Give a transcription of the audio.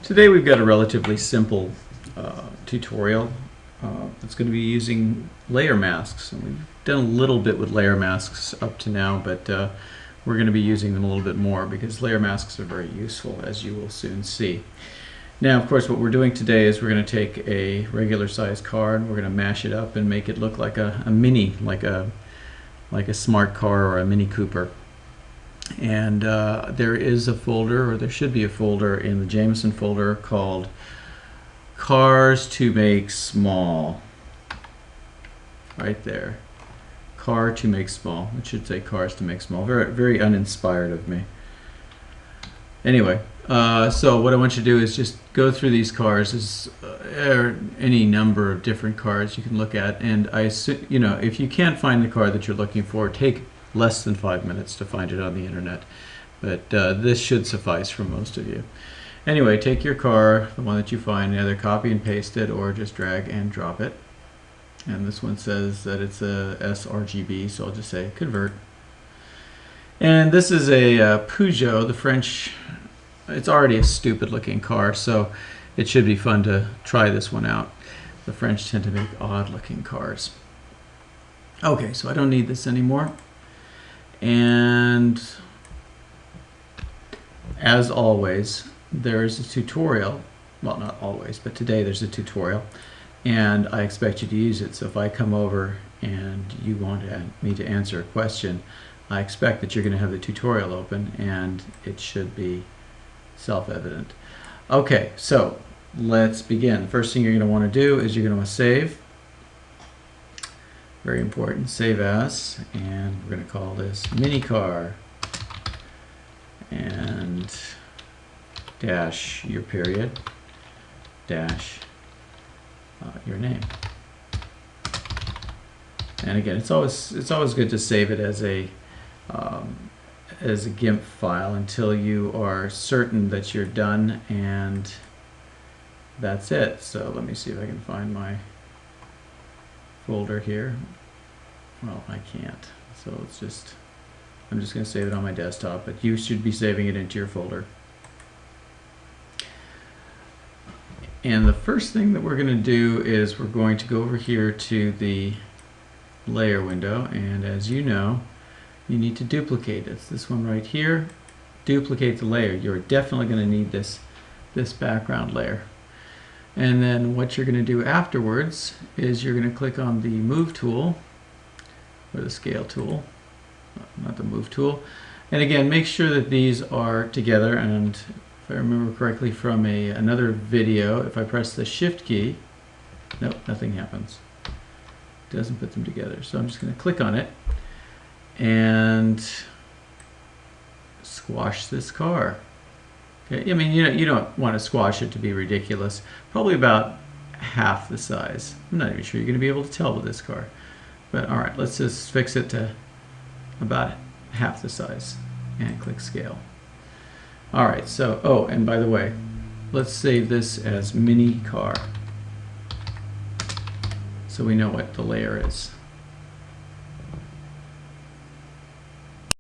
Today we've got a relatively simple tutorial that's going to be using layer masks. And we've done a little bit with layer masks up to now, but we're going to be using them a little bit more because layer masks are very useful, as you will soon see. Now, of course, what we're doing today is we're going to take a regular sized car and we're going to mash it up and make it look like a mini, like a smart car or a Mini Cooper. And there is a folder, or there should be a folder in the Jameson folder called Cars to Make Small. Right there. Car to Make Small. It should say Cars to Make Small. Very, very uninspired of me. Anyway, so what I want you to do is just go through these cars. There any number of different cars you can look at, and if you can't find the car that you're looking for, take less than 5 minutes to find it on the internet, but this should suffice for most of you. Anyway, take your car, the one that you find, either copy and paste it or just drag and drop it. And this one says that it's a sRGB, so I'll just say convert. And this is a Peugeot, the French. It's already a stupid looking car, so it should be fun to try this one out. The French tend to make odd looking cars. Okay, so I don't need this anymore. And as always, there is a tutorial. Well, not always, but today there's a tutorial, and I expect you to use it. So if I come over and you want me to answer a question, I expect that you're going to have the tutorial open and it should be self-evident. Okay, so let's begin. The first thing you're going to want to do is you're going to want to save. Very important, save as, and we're going to call this mini car, and dash your period, dash your name. And again, it's always good to save it as a GIMP file until you are certain that you're done, and that's it. So let me see if I can find my folder here. Well, I can't, so I'm just going to save it on my desktop, but you should be saving it into your folder. And the first thing that we're going to do is we're going to go over here to the layer window, and as you know, you need to duplicate it. It's this one right here. Duplicate the layer. You're definitely going to need this background layer. And then what you're going to do afterwards is you're going to click on the Move tool, or the Scale tool, not the Move tool. And again, make sure that these are together. And if I remember correctly from another video, if I press the Shift key, nope, nothing happens. It doesn't put them together. So I'm just going to click on it and squash this car. Okay, I mean, you don't want to squash it to be ridiculous. Probably about half the size. I'm not even sure you're going to be able to tell with this car. But all right, let's just fix it to about half the size and click Scale. All right, so, oh, and by the way, let's save this as mini car so we know what the layer is.